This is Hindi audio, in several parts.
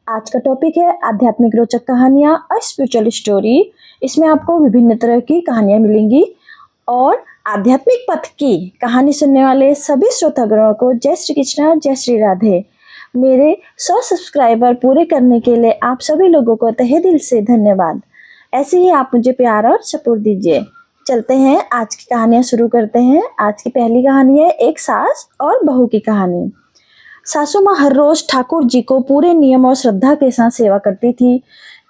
आज का टॉपिक है आध्यात्मिक रोचक कहानियाँ अ स्पिरिचुअल स्टोरी। इसमें आपको विभिन्न तरह की कहानियाँ मिलेंगी और आध्यात्मिक पथ की कहानी सुनने वाले सभी श्रोतागणों को जय श्री कृष्णा, जय श्री राधे। मेरे 100 सब्सक्राइबर पूरे करने के लिए आप सभी लोगों को तहे दिल से धन्यवाद। ऐसे ही आप मुझे प्यार और सपोर्ट दीजिए। चलते हैं, आज की कहानियाँ शुरू करते हैं। आज की पहली कहानी है एक सास और बहू की कहानी। सासू माँ हर रोज ठाकुर जी को पूरे नियम और श्रद्धा के साथ सेवा करती थी।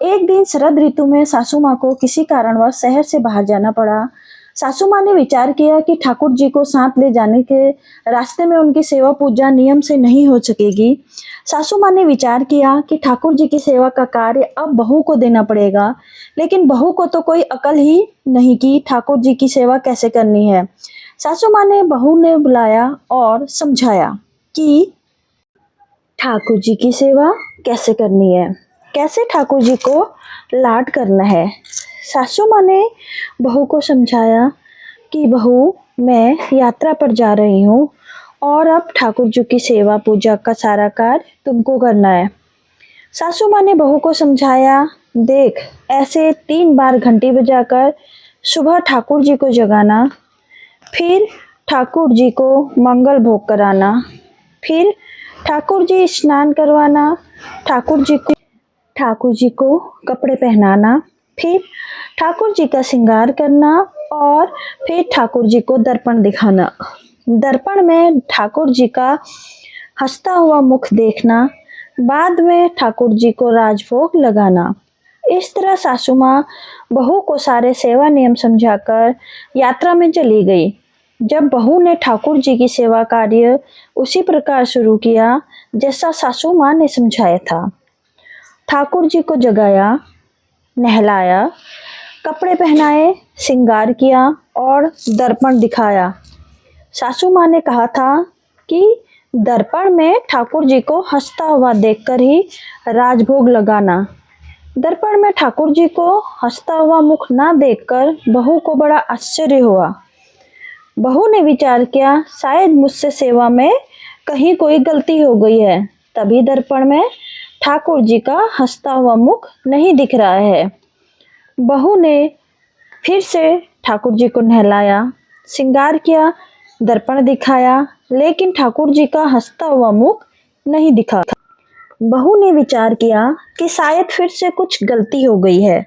एक दिन शरद ऋतु में सासू माँ को किसी कारणवश शहर से बाहर जाना पड़ा। सासू माँ ने विचार किया कि ठाकुर जी को साथ ले जाने के रास्ते में उनकी सेवा पूजा नियम से नहीं हो सकेगी। सासू माँ ने विचार किया कि ठाकुर जी की सेवा का कार्य अब बहू को देना पड़ेगा, लेकिन बहू को तो कोई अकल ही नहीं कि ठाकुर जी की सेवा कैसे करनी है। सासू माँ ने बहू ने बुलाया और समझाया कि ठाकुर जी की सेवा कैसे करनी है, कैसे ठाकुर जी को लाड करना है। सासू माँ ने बहू को समझाया कि बहू, मैं यात्रा पर जा रही हूँ और अब ठाकुर जी की सेवा पूजा का सारा कार्य तुमको करना है। सासू माँ ने बहू को समझाया, देख, ऐसे 3 बार घंटी बजाकर सुबह ठाकुर जी को जगाना, फिर ठाकुर जी को मंगल भोग कराना, फिर ठाकुर जी स्नान करवाना, ठाकुर जी को कपड़े पहनाना, फिर ठाकुर जी का श्रृंगार करना और फिर ठाकुर जी को दर्पण दिखाना। दर्पण में ठाकुर जी का हंसता हुआ मुख देखना, बाद में ठाकुर जी को राजभोग लगाना। इस तरह सासू माँ बहू को सारे सेवा नियम समझाकर यात्रा में चली गई। जब बहू ने ठाकुर जी की सेवा कार्य उसी प्रकार शुरू किया जैसा सासू माँ ने समझाया था। ठाकुर जी को जगाया, नहलाया, कपड़े पहनाए, श्रृंगार किया और दर्पण दिखाया। सासू माँ ने कहा था कि दर्पण में ठाकुर जी को हंसता हुआ देखकर ही राजभोग लगाना। दर्पण में ठाकुर जी को हंसता हुआ मुख ना देखकर बहू को बड़ा आश्चर्य हुआ। बहू ने विचार किया, शायद मुझसे सेवा में कहीं कोई गलती हो गई है, तभी दर्पण में ठाकुर जी का हंसता हुआ मुख नहीं दिख रहा है। बहू ने फिर से ठाकुर जी को नहलाया, श्रृंगार किया, दर्पण दिखाया, लेकिन ठाकुर जी का हंसता हुआ मुख नहीं दिखा। बहू ने विचार किया कि शायद फिर से कुछ गलती हो गई है।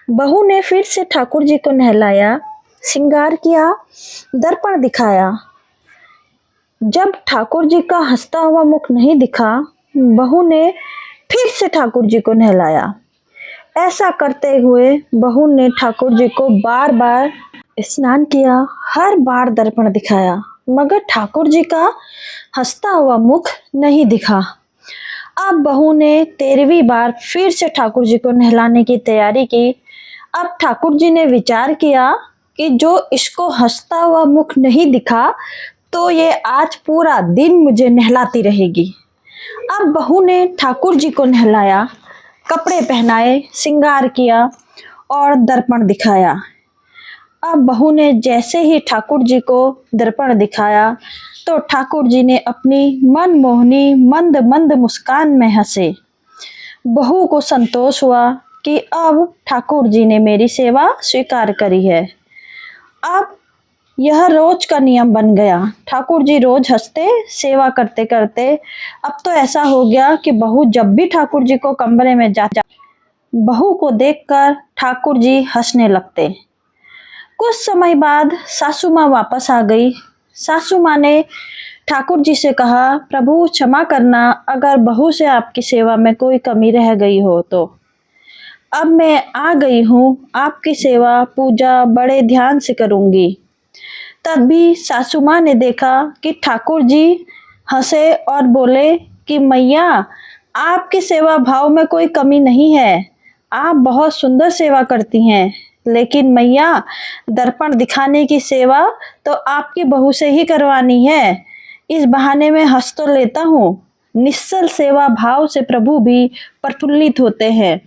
बहू ने फिर से ठाकुर जी को नहलाया, श्रृंगार किया, दर्पण दिखाया। जब ठाकुर जी का हंसता हुआ मुख नहीं दिखा, बहू ने फिर से ठाकुर जी को नहलाया। ऐसा करते हुए बहू ने ठाकुर जी को बार बार स्नान किया, हर बार दर्पण दिखाया, मगर ठाकुर जी का हंसता हुआ मुख नहीं दिखा। अब बहू ने 13वीं बार फिर से ठाकुर जी को नहलाने की तैयारी की। अब ठाकुर जी ने विचार किया कि जो इसको हंसता हुआ मुख नहीं दिखा, तो ये आज पूरा दिन मुझे नहलाती रहेगी। अब बहू ने ठाकुर जी को नहलाया, कपड़े पहनाए, श्रृंगार किया और दर्पण दिखाया। अब बहू ने जैसे ही ठाकुर जी को दर्पण दिखाया, तो ठाकुर जी ने अपनी मनमोहनी मंद मंद मुस्कान में हंसे। बहू को संतोष हुआ कि अब ठाकुर जी ने मेरी सेवा स्वीकार करी है। अब यह रोज का नियम बन गया। ठाकुर जी रोज हंसते, सेवा करते करते अब तो ऐसा हो गया कि बहू जब भी ठाकुर जी को कमरे में जाती, बहू को देखकर ठाकुर जी हंसने लगते। कुछ समय बाद सासू माँ वापस आ गई। सासू माँ ने ठाकुर जी से कहा, प्रभु क्षमा करना अगर बहू से आपकी सेवा में कोई कमी रह गई हो तो। अब मैं आ गई हूँ, आपकी सेवा पूजा बड़े ध्यान से करूँगी। तभी सासू माँ ने देखा कि ठाकुर जी हंसे और बोले कि मैया, आपकी सेवा भाव में कोई कमी नहीं है, आप बहुत सुंदर सेवा करती हैं, लेकिन मैया, दर्पण दिखाने की सेवा तो आपकी बहू से ही करवानी है। इस बहाने में हंस तो लेता हूँ, निश्चल सेवा भाव से प्रभु भी प्रफुल्लित होते हैं।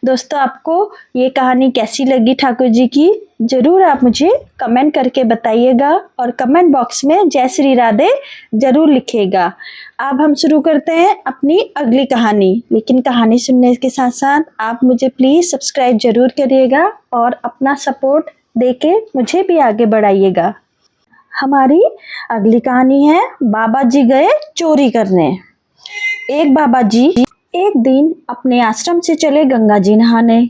दोस्तों, आपको ये कहानी कैसी लगी ठाकुर जी की, जरूर आप मुझे कमेंट करके बताइएगा और कमेंट बॉक्स में जय श्री राधे जरूर लिखिएगा। अब हम शुरू करते हैं अपनी अगली कहानी, लेकिन कहानी सुनने के साथ साथ आप मुझे प्लीज़ सब्सक्राइब जरूर करिएगा और अपना सपोर्ट देके मुझे भी आगे बढ़ाइएगा। हमारी अगली कहानी है बाबा जी गए चोरी करने। एक बाबा जी एक दिन अपने आश्रम से चले गंगा जी नहाने।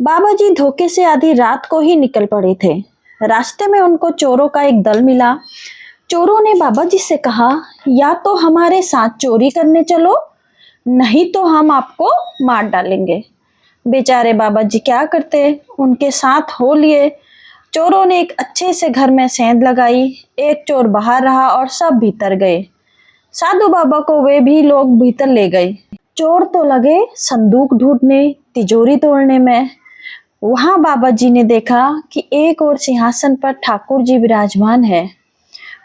बाबा जी धोखे से आधी रात को ही निकल पड़े थे। रास्ते में उनको चोरों का एक दल मिला। चोरों ने बाबा जी से कहा, या तो हमारे साथ चोरी करने चलो, नहीं तो हम आपको मार डालेंगे। बेचारे बाबा जी क्या करते, उनके साथ हो लिए। चोरों ने एक अच्छे से घर में सेंध लगाई। एक चोर बाहर रहा और सब भीतर गए। साधु बाबा को वे भी लोग भीतर ले गए। चोर तो लगे संदूक ढूंढने, तिजोरी तोड़ने में। वहां बाबा जी ने देखा कि एक और सिंहासन पर ठाकुर जी विराजमान है।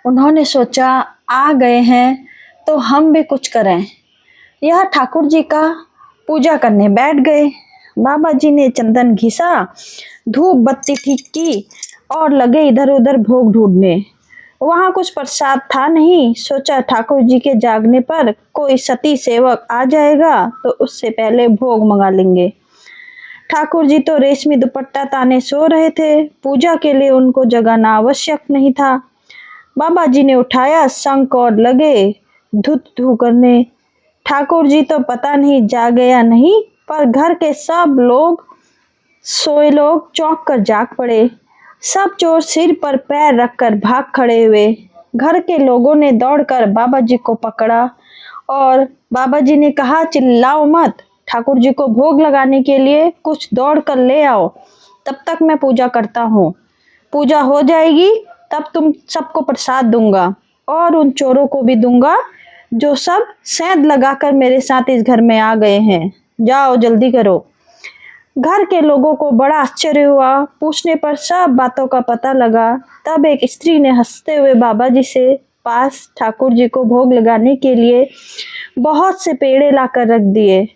उन्होंने सोचा, आ गए हैं तो हम भी कुछ करें। यह ठाकुर जी का पूजा करने बैठ गए। बाबा जी ने चंदन घिसा, धूप बत्ती ठीक की और लगे इधर उधर भोग ढूंढने। वहां कुछ प्रसाद था नहीं। सोचा ठाकुर जी के जागने पर कोई सती सेवक आ जाएगा तो उससे पहले भोग मंगा लेंगे। ठाकुर जी तो रेशमी दुपट्टा ताने सो रहे थे। पूजा के लिए उनको जगाना आवश्यक नहीं था। बाबा जी ने उठाया शंख और लगे धुत धू करने। ठाकुर जी तो पता नहीं जागे या नहीं, पर घर के सब लोग सोए लोग चौंक कर जाग पड़े। सब चोर सिर पर पैर रखकर भाग खड़े हुए। घर के लोगों ने दौड़कर बाबा जी को पकड़ा और बाबा जी ने कहा, चिल्लाओ मत, ठाकुर जी को भोग लगाने के लिए कुछ दौड़ कर ले आओ, तब तक मैं पूजा करता हूँ। पूजा हो जाएगी तब तुम सबको प्रसाद दूंगा और उन चोरों को भी दूंगा जो सब सेंध लगाकर मेरे साथ इस घर में आ गए हैं। जाओ जल्दी करो। घर के लोगों को बड़ा आश्चर्य हुआ। पूछने पर सब बातों का पता लगा। तब एक स्त्री ने हंसते हुए बाबा जी से पास ठाकुर जी को भोग लगाने के लिए बहुत से पेड़े लाकर रख दिए।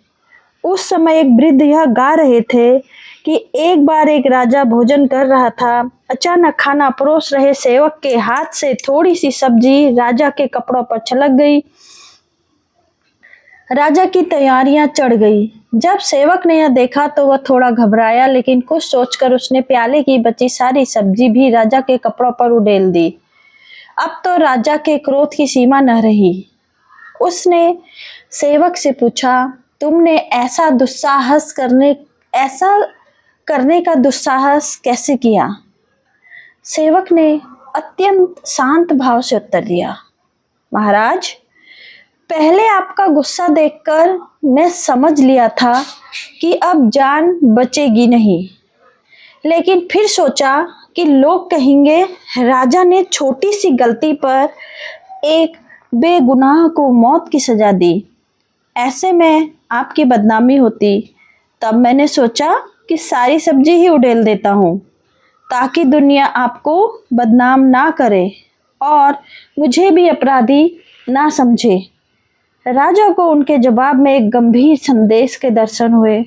उस समय एक वृद्ध यह गा रहे थे कि एक बार एक राजा भोजन कर रहा था। अचानक खाना परोस रहे सेवक के हाथ से थोड़ी सी सब्जी राजा के कपड़ों पर छलक गई। राजा की तैयारियां चढ़ गई। जब सेवक ने यह देखा तो वह थोड़ा घबराया, लेकिन कुछ सोचकर उसने प्याले की बची सारी सब्जी भी राजा के कपड़ों पर उड़ेल दी। अब तो राजा के क्रोध की सीमा न रही। उसने सेवक से पूछा, तुमने ऐसा करने का दुस्साहस कैसे किया? सेवक ने अत्यंत शांत भाव से उत्तर दिया, महाराज, पहले आपका गुस्सा देखकर मैं समझ लिया था कि अब जान बचेगी नहीं, लेकिन फिर सोचा कि लोग कहेंगे राजा ने छोटी सी गलती पर एक बेगुनाह को मौत की सजा दी। ऐसे में आपकी बदनामी होती। तब मैंने सोचा कि सारी सब्जी ही उड़ेल देता हूँ, ताकि दुनिया आपको बदनाम ना करे और मुझे भी अपराधी ना समझे। राजा को उनके जवाब में एक गंभीर संदेश के दर्शन हुए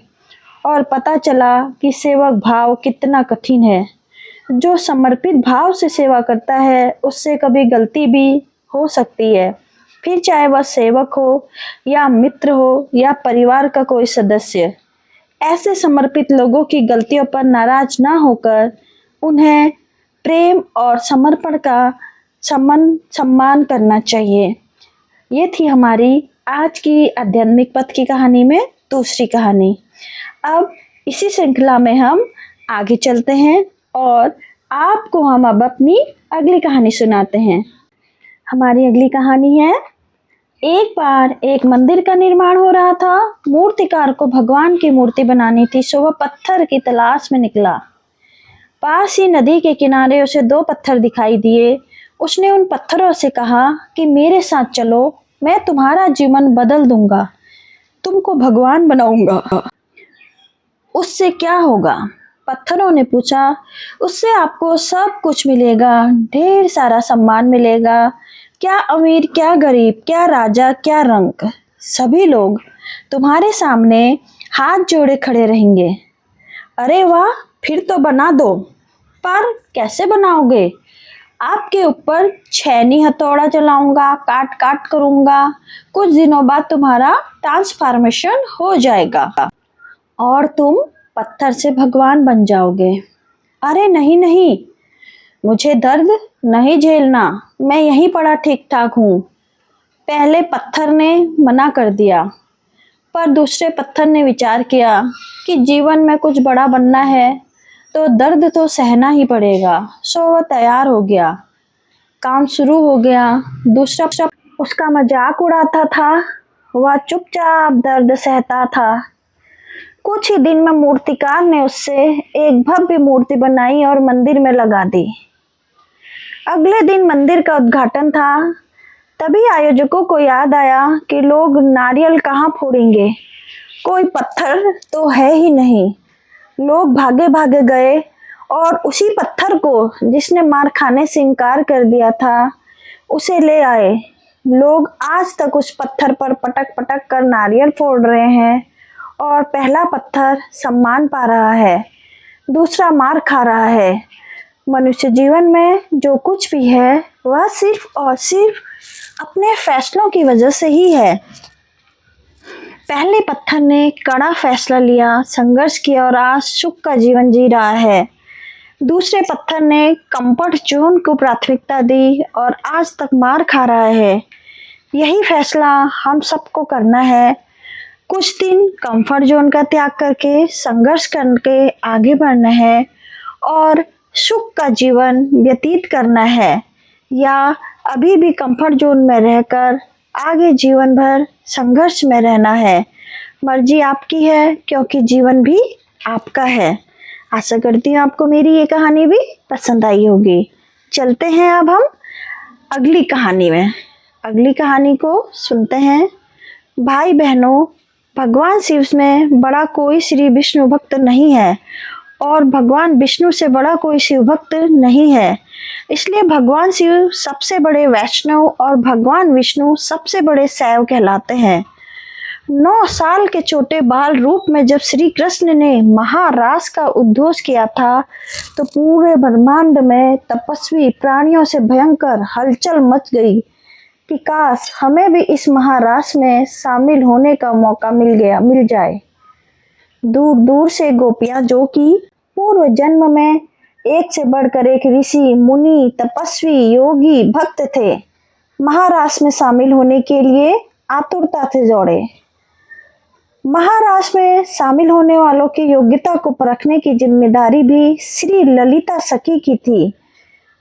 और पता चला कि सेवक भाव कितना कठिन है। जो समर्पित भाव से सेवा करता है उससे कभी गलती भी हो सकती है, फिर चाहे वह सेवक हो या मित्र हो या परिवार का कोई सदस्य। ऐसे समर्पित लोगों की गलतियों पर नाराज ना होकर उन्हें प्रेम और समर्पण का सम्मान करना चाहिए। ये थी हमारी आज की आध्यात्मिक पथ की कहानी में दूसरी कहानी। अब इसी श्रृंखला में हम आगे चलते हैं और आपको हम अब अपनी अगली कहानी सुनाते हैं। हमारी अगली कहानी है, एक बार एक मंदिर का निर्माण हो रहा था। मूर्तिकार को भगवान की मूर्ति बनानी थी, सो वह पत्थर की तलाश में निकला। पास ही नदी के किनारे उसे 2 पत्थर दिखाई दिए। उसने उन पत्थरों से कहा कि मेरे साथ चलो, मैं तुम्हारा जीवन बदल दूंगा, तुमको भगवान बनाऊंगा। उससे क्या होगा? पत्थरों ने पूछा। उससे आपको सब कुछ मिलेगा, ढेर सारा सम्मान मिलेगा। क्या अमीर, क्या गरीब, क्या राजा, क्या रंक, सभी लोग तुम्हारे सामने हाथ जोड़े खड़े रहेंगे। अरे वाह, फिर तो बना दो। पर कैसे बनाओगे? आपके ऊपर छेनी हथौड़ा चलाऊंगा, काट काट करूंगा। कुछ दिनों बाद तुम्हारा ट्रांसफॉर्मेशन हो जाएगा और तुम पत्थर से भगवान बन जाओगे। अरे नहीं नहीं, मुझे दर्द नहीं झेलना, मैं यहीं पड़ा ठीक ठाक हूँ। पहले पत्थर ने मना कर दिया, पर दूसरे पत्थर ने विचार किया कि जीवन में कुछ बड़ा बनना है तो दर्द तो सहना ही पड़ेगा। सो वह तैयार हो गया। काम शुरू हो गया। दूसरा उसका मजाक उड़ाता था, वह चुपचाप दर्द सहता था। कुछ ही दिन में मूर्तिकार ने उससे एक भव्य मूर्ति बनाई और मंदिर में लगा दी। अगले दिन मंदिर का उद्घाटन था। तभी आयोजकों को याद आया कि लोग नारियल कहाँ फोड़ेंगे, कोई पत्थर तो है ही नहीं। लोग भागे भागे गए और उसी पत्थर को जिसने मार खाने से इनकार कर दिया था उसे ले आए। लोग आज तक उस पत्थर पर पटक पटक कर नारियल फोड़ रहे हैं और पहला पत्थर सम्मान पा रहा है, दूसरा मार खा रहा है। मनुष्य जीवन में जो कुछ भी है वह सिर्फ और सिर्फ अपने फैसलों की वजह से ही है। पहले पत्थर ने कड़ा फैसला लिया, संघर्ष किया और आज सुख का जीवन जी रहा है। दूसरे पत्थर ने कंफर्ट जोन को प्राथमिकता दी और आज तक मार खा रहा है। यही फैसला हम सबको करना है। कुछ दिन कंफर्ट जोन का त्याग करके संघर्ष करके आगे बढ़ना है और सुख का जीवन व्यतीत करना है, या अभी भी कंफर्ट जोन में रहकर आगे जीवन भर संघर्ष में रहना है। मर्जी आपकी है, क्योंकि जीवन भी आपका है। आशा करती हूँ आपको मेरी ये कहानी भी पसंद आई होगी। चलते हैं अब हम अगली कहानी में। अगली कहानी को सुनते हैं। भाई बहनों, भगवान शिव में बड़ा कोई श्री विष्णु भक्त नहीं है और भगवान विष्णु से बड़ा कोई शिव भक्त नहीं है। इसलिए भगवान शिव सबसे बड़े वैष्णव और भगवान विष्णु सबसे बड़े शैव कहलाते हैं। 9 साल के छोटे बाल रूप में जब श्री कृष्ण ने महारास का उद्घोष किया था तो पूरे ब्रह्मांड में तपस्वी प्राणियों से भयंकर हलचल मच गई कि काश हमें भी इस महारास में शामिल होने का मौका मिल जाए। दूर दूर से गोपियां, जो कि पूर्व जन्म में एक से बढ़कर एक ऋषि, मुनि, तपस्वी, योगी, भक्त थे, महारास में शामिल होने के लिए आतुरता से दौड़े। महारास में शामिल होने वालों की योग्यता को परखने की जिम्मेदारी भी श्री ललिता सखी की थी,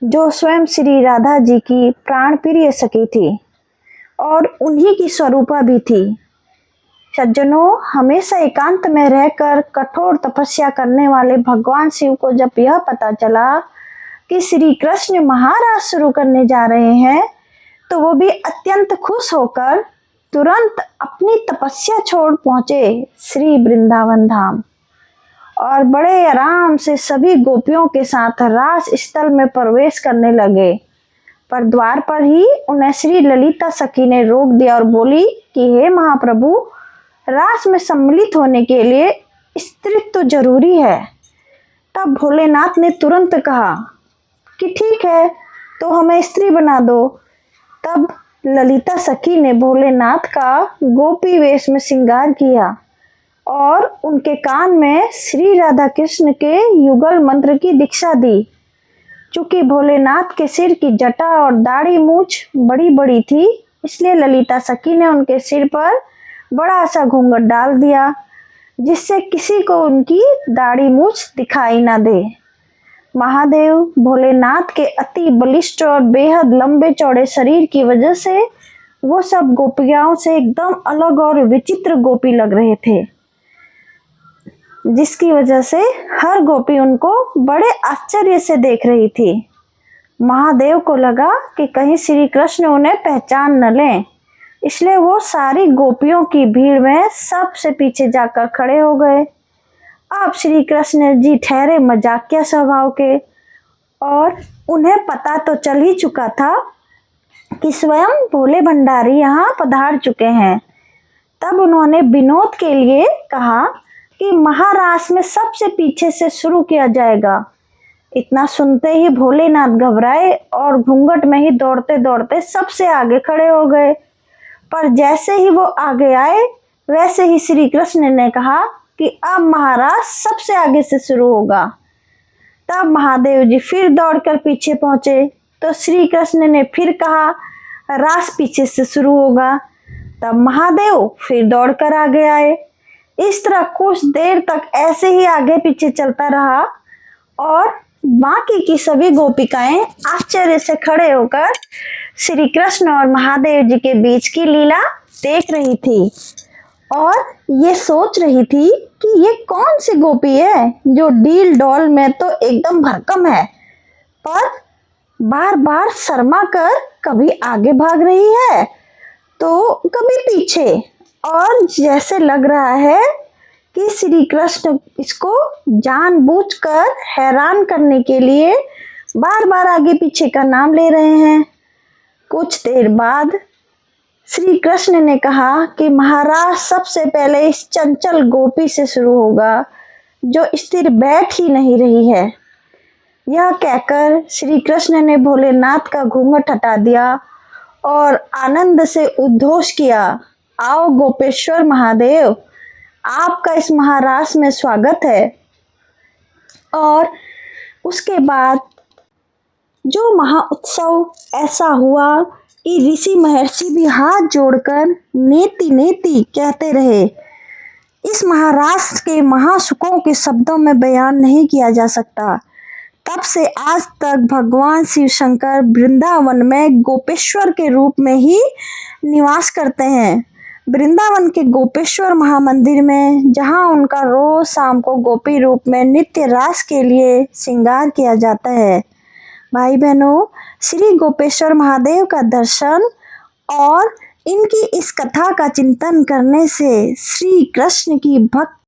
जो स्वयं श्री राधा जी की प्राण प्रिय सखी थी और उन्हीं की स्वरूपा भी थी। सज्जनों, हमेशा एकांत में रहकर कठोर तपस्या करने वाले भगवान शिव को जब यह पता चला कि श्री कृष्ण महारास शुरू करने जा रहे हैं तो वो भी अत्यंत खुश होकर तुरंत अपनी तपस्या छोड़ पहुंचे श्री वृंदावन धाम और बड़े आराम से सभी गोपियों के साथ रास स्थल में प्रवेश करने लगे। पर द्वार पर ही उन्हें श्री ललिता सखी ने रोक दिया और बोली कि हे महाप्रभु, रास में सम्मिलित होने के लिए स्त्रीत्व तो जरूरी है। तब भोलेनाथ ने तुरंत कहा कि ठीक है, तो हमें स्त्री बना दो। तब ललिता सखी ने भोलेनाथ का गोपी वेश में श्रृंगार किया और उनके कान में श्री राधा कृष्ण के युगल मंत्र की दीक्षा दी। चूंकि भोलेनाथ के सिर की जटा और दाढ़ी मूछ बड़ी बड़ी थी, इसलिए ललिता सखी ने उनके सिर पर बड़ा सा घूंघट डाल दिया, जिससे किसी को उनकी दाढ़ी मूछ दिखाई ना दे। महादेव भोलेनाथ के अति बलिष्ठ और बेहद लंबे चौड़े शरीर की वजह से वो सब गोपियाओं से एकदम अलग और विचित्र गोपी लग रहे थे, जिसकी वजह से हर गोपी उनको बड़े आश्चर्य से देख रही थी। महादेव को लगा कि कहीं श्री कृष्ण उन्हें पहचान न लें, इसलिए वो सारी गोपियों की भीड़ में सबसे पीछे जाकर खड़े हो गए। अब श्री कृष्ण जी ठहरे मजाकिया स्वभाव के और उन्हें पता तो चल ही चुका था कि स्वयं भोले भंडारी यहाँ पधार चुके हैं। तब उन्होंने विनोद के लिए कहा कि महारास में सबसे पीछे से शुरू किया जाएगा। इतना सुनते ही भोलेनाथ घबराए और घूंघट में ही दौड़ते दौड़ते सबसे आगे खड़े हो गए। पर जैसे ही वो आगे आए वैसे ही श्री कृष्ण ने कहा कि अब महाराज सबसे आगे से शुरू होगा। तब महादेव जी फिर दौड़कर पीछे पहुंचे तो श्री कृष्ण ने फिर कहा रास पीछे से शुरू होगा। तब महादेव फिर दौड़कर आगे आए। इस तरह कुछ देर तक ऐसे ही आगे पीछे चलता रहा और बाकी की सभी गोपिकाएं आश्चर्य से खड़े होकर श्री कृष्ण और महादेव जी के बीच की लीला देख रही थी और ये सोच रही थी कि ये कौन सी गोपी है जो डील डॉल में तो एकदम भरकम है, पर बार बार शर्मा कर कभी आगे भाग रही है तो कभी पीछे, और जैसे लग रहा है कि श्री कृष्ण इसको जानबूझकर हैरान करने के लिए बार बार आगे पीछे का नाम ले रहे हैं। कुछ देर बाद श्री कृष्ण ने कहा कि महाराज सबसे पहले इस चंचल गोपी से शुरू होगा जो स्थिर बैठ ही नहीं रही है। यह कहकर श्री कृष्ण ने भोलेनाथ का घूंघट हटा दिया और आनंद से उद्घोष किया, आओ गोपेश्वर महादेव, आपका इस महारास में स्वागत है। और उसके बाद जो महाउत्सव ऐसा हुआ कि ऋषि महर्षि भी हाथ जोड़कर नेति नेति कहते रहे। इस महाराष्ट्र के महासुखों के शब्दों में बयान नहीं किया जा सकता। तब से आज तक भगवान शिव शंकर वृंदावन में गोपेश्वर के रूप में ही निवास करते हैं। वृंदावन के गोपेश्वर महामंदिर में जहां उनका रोज शाम को गोपी रूप में नित्य रास के लिए श्रृंगार किया जाता है। भाई बहनों, श्री गोपेश्वर महादेव का दर्शन और इनकी इस कथा का चिंतन करने से श्री कृष्ण की भक्ति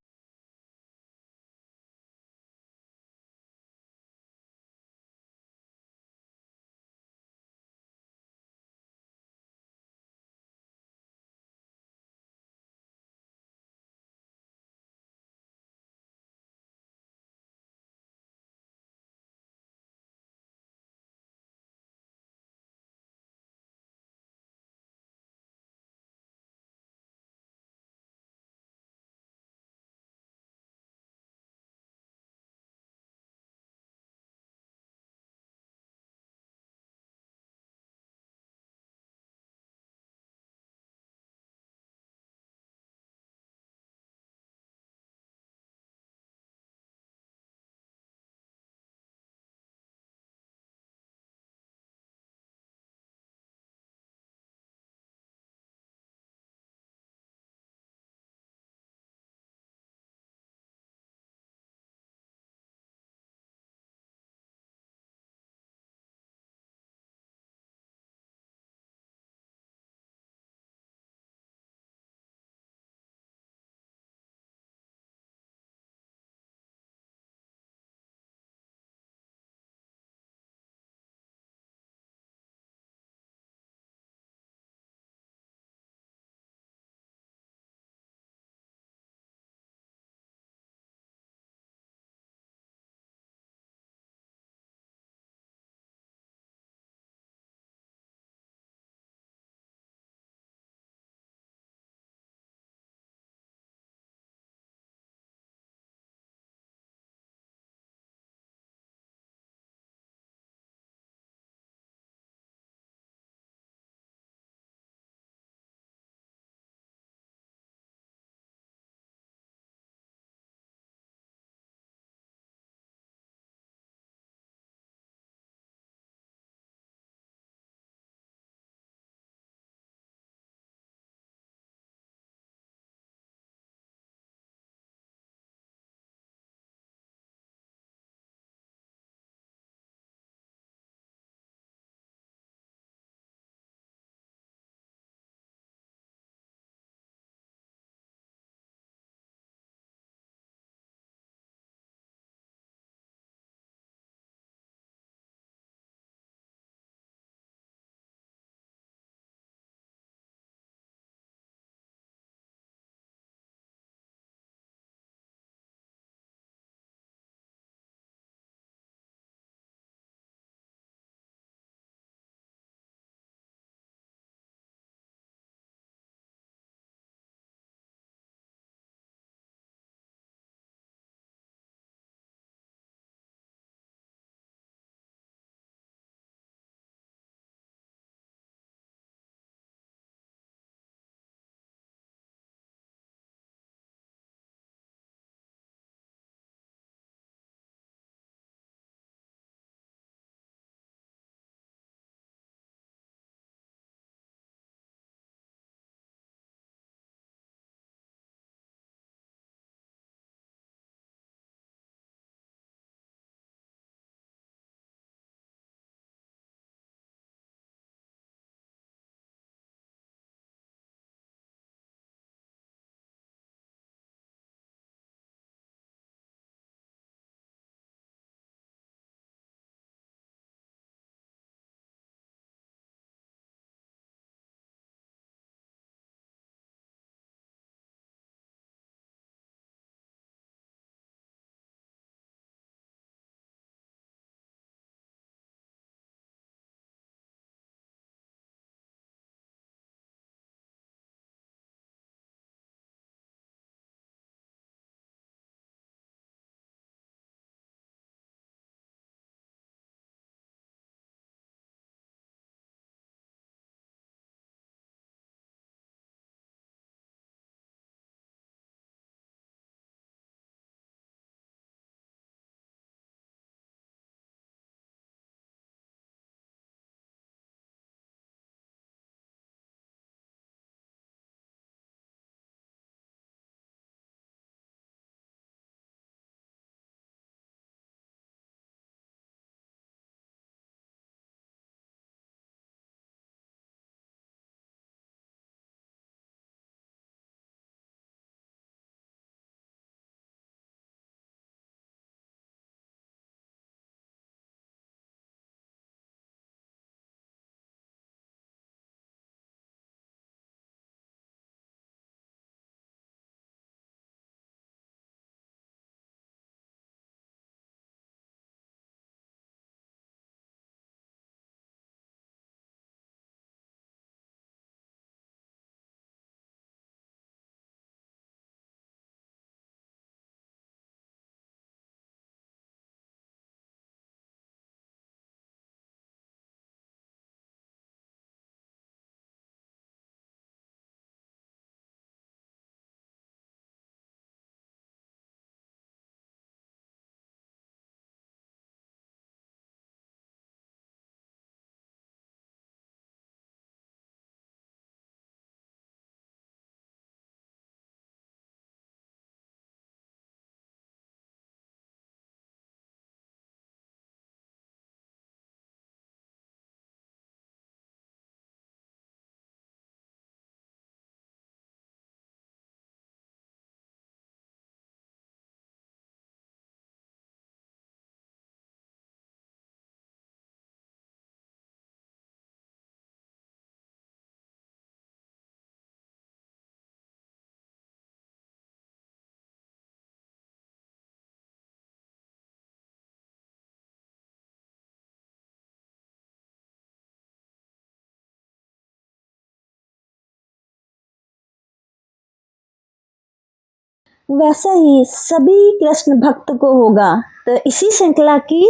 वैसा ही सभी कृष्ण भक्त को होगा। तो इसी श्रृंखला की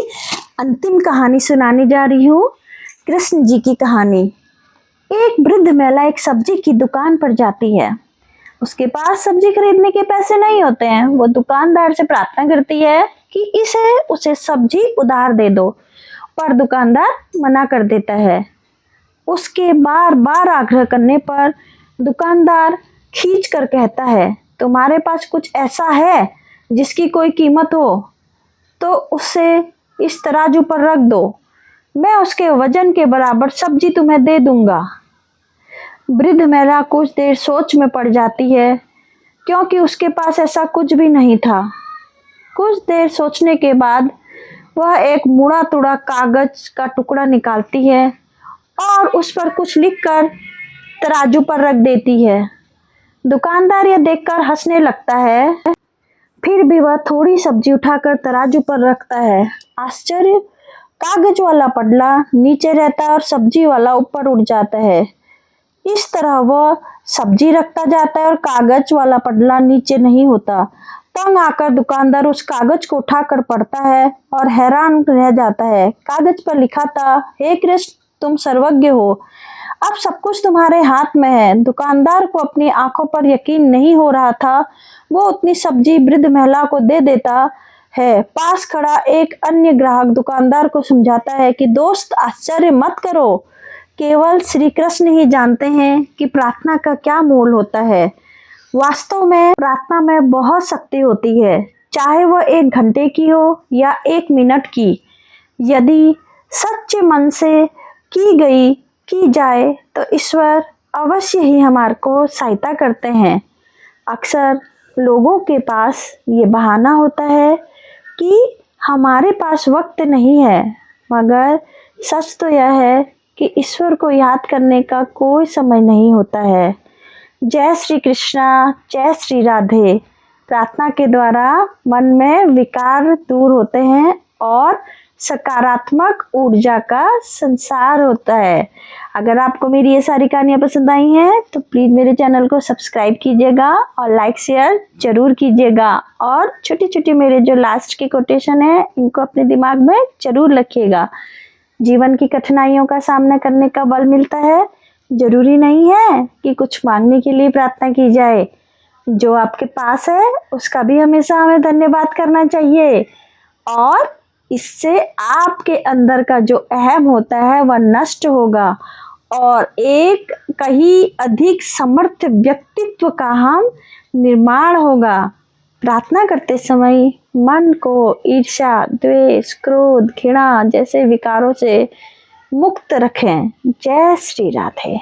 अंतिम कहानी सुनाने जा रही हूँ, कृष्ण जी की कहानी। एक वृद्ध महिला एक सब्जी की दुकान पर जाती है। उसके पास सब्जी खरीदने के पैसे नहीं होते हैं। वो दुकानदार से प्रार्थना करती है कि उसे सब्जी उधार दे दो, पर दुकानदार मना कर देता है। उसके बार बार आग्रह करने पर दुकानदार खींच कर कहता है, तुम्हारे पास कुछ ऐसा है जिसकी कोई कीमत हो तो उसे इस तराजू पर रख दो, मैं उसके वजन के बराबर सब्जी तुम्हें दे दूंगा। वृद्ध महिला कुछ देर सोच में पड़ जाती है, क्योंकि उसके पास ऐसा कुछ भी नहीं था। कुछ देर सोचने के बाद वह एक मुड़ा तुड़ा कागज का टुकड़ा निकालती है और उस पर कुछ लिखकर तराजू पर रख देती है। दुकानदार यह देखकर हंसने लगता है, फिर भी वह थोड़ी सब्जी उठाकर तराजू पर रखता है। आश्चर्य, कागज वाला पडला नीचे रहता है और सब्जी वाला ऊपर उठ जाता है। इस तरह वह सब्जी रखता जाता है और कागज वाला पडला नीचे नहीं होता। तंग आकर दुकानदार उस कागज को उठाकर पढ़ता है और हैरान रह जाता है। कागज पर लिखा था, हे कृष्ण, तुम सर्वज्ञ हो, अब सब कुछ तुम्हारे हाथ में है। दुकानदार को अपनी आंखों पर यकीन नहीं हो रहा था। वो उतनी सब्जी वृद्ध महिला को दे देता है। पास खड़ा एक अन्य ग्राहक दुकानदार को समझाता है कि दोस्त, आश्चर्य मत करो, केवल श्री कृष्ण ही जानते हैं कि प्रार्थना का क्या मोल होता है। वास्तव में प्रार्थना में बहुत शक्ति होती है, चाहे वह 1 घंटे की हो या 1 मिनट की। यदि सच्चे मन से की जाए तो ईश्वर अवश्य ही हमारे को सहायता करते हैं। अक्सर लोगों के पास ये बहाना होता है कि हमारे पास वक्त नहीं है, मगर सच तो यह है कि ईश्वर को याद करने का कोई समय नहीं होता है। जय श्री कृष्णा, जय श्री राधे। प्रार्थना के द्वारा मन में विकार दूर होते हैं और सकारात्मक ऊर्जा का संसार होता है। अगर आपको मेरी ये सारी कहानियाँ पसंद आई हैं तो प्लीज़ मेरे चैनल को सब्सक्राइब कीजिएगा और लाइक शेयर ज़रूर कीजिएगा। और छोटी छोटी मेरे जो लास्ट की कोटेशन है इनको अपने दिमाग में ज़रूर रखिएगा। जीवन की कठिनाइयों का सामना करने का बल मिलता है। जरूरी नहीं है कि कुछ मांगने के लिए प्रार्थना की जाए, जो आपके पास है उसका भी हमेशा हमें धन्यवाद करना चाहिए। और इससे आपके अंदर का जो अहम होता है वह नष्ट होगा और एक कहीं अधिक समर्थ व्यक्तित्व का हम निर्माण होगा। प्रार्थना करते समय मन को ईर्ष्या, द्वेष, क्रोध, घृणा जैसे विकारों से मुक्त रखें। जय श्री राधे।